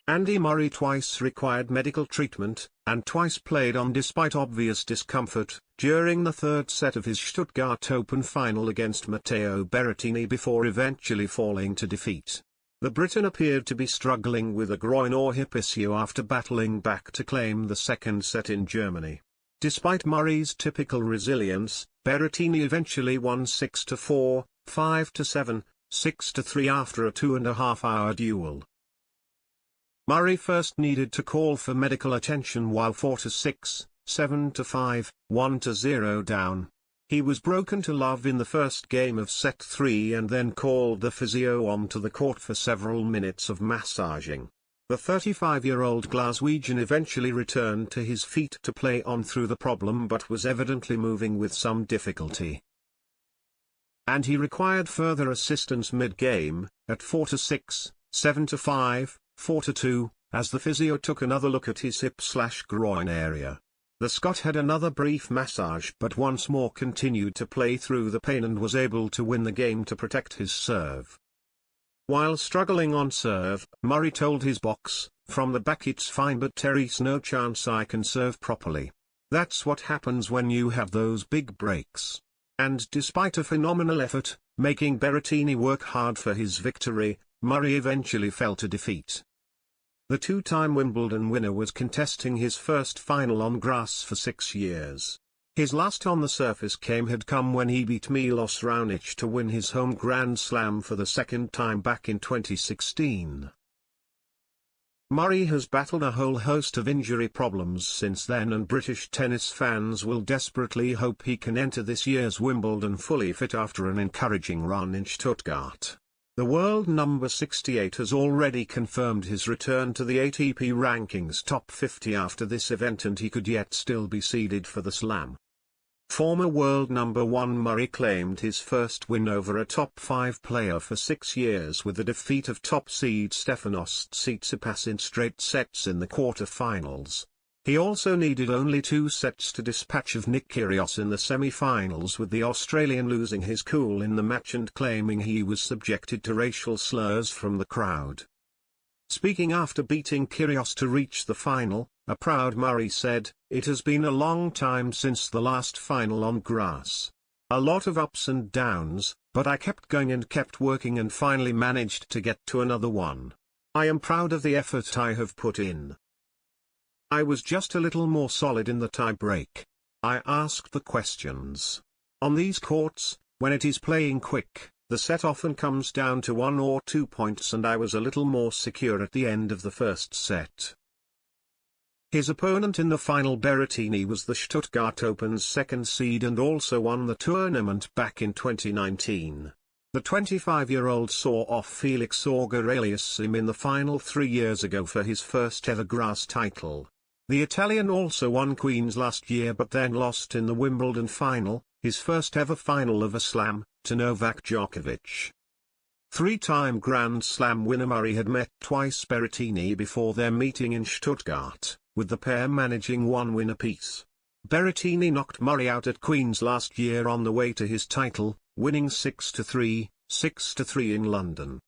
Andy Murray twice required medical treatment, and twice played on despite obvious discomfort, during the third set of his Stuttgart Open final against Matteo Berrettini before eventually falling to defeat. The Briton appeared to be struggling with a groin or hip issue after battling back to claim the second set in Germany. Despite Murray's typical resilience, Berrettini eventually won 6-4, 5-7, 6-3 after a 2.5-hour duel. Murray first needed to call for medical attention while 4-6, 7-5, 1-0 down. He was broken to love in the first game of set 3 and then called the physio onto the court for several minutes of massaging. The 35-year-old Glaswegian eventually returned to his feet to play on through the problem but was evidently moving with some difficulty. And he required further assistance mid-game, at 4-6, 7-5, 4-2, as the physio took another look at his hip/groin area. The Scot had another brief massage but once more continued to play through the pain and was able to win the game to protect his serve. While struggling on serve, Murray told his box, "From the back it's fine but there's no chance I can serve properly. That's what happens when you have those big breaks." And despite a phenomenal effort, making Berrettini work hard for his victory, Murray eventually fell to defeat. The two-time Wimbledon winner was contesting his first final on grass for 6 years. His last on the surface had come when he beat Milos Raonic to win his home Grand Slam for the second time back in 2016. Murray has battled a whole host of injury problems since then, and British tennis fans will desperately hope he can enter this year's Wimbledon fully fit after an encouraging run in Stuttgart. The world number 68 has already confirmed his return to the ATP rankings top 50 after this event, and he could yet still be seeded for the Slam. Former world number 1 Murray claimed his first win over a top 5 player for 6 years with the defeat of top seed Stefanos Tsitsipas in straight sets in the quarter-finals. He also needed only 2 sets to dispatch of Nick Kyrgios in the semi-finals, with the Australian losing his cool in the match and claiming he was subjected to racial slurs from the crowd. Speaking after beating Kyrgios to reach the final, a proud Murray said, "It has been a long time since the last final on grass. A lot of ups and downs, but I kept going and kept working and finally managed to get to another one. I am proud of the effort I have put in. I was just a little more solid in the tie-break. I asked the questions. On these courts, when it is playing quick, the set often comes down to 1 or 2 points, and I was a little more secure at the end of the first set." His opponent in the final, Berrettini, was the Stuttgart Open's second seed and also won the tournament back in 2019. The 25-year-old saw off Felix Auger-Aliassime in the final 3 years ago for his first ever grass title. The Italian also won Queen's last year but then lost in the Wimbledon final, his first ever final of a Slam, to Novak Djokovic. 3-time Grand Slam winner Murray had met twice Berrettini before their meeting in Stuttgart, with the pair managing 1 win apiece. Berrettini knocked Murray out at Queen's last year on the way to his title, winning 6-3, 6-3 in London.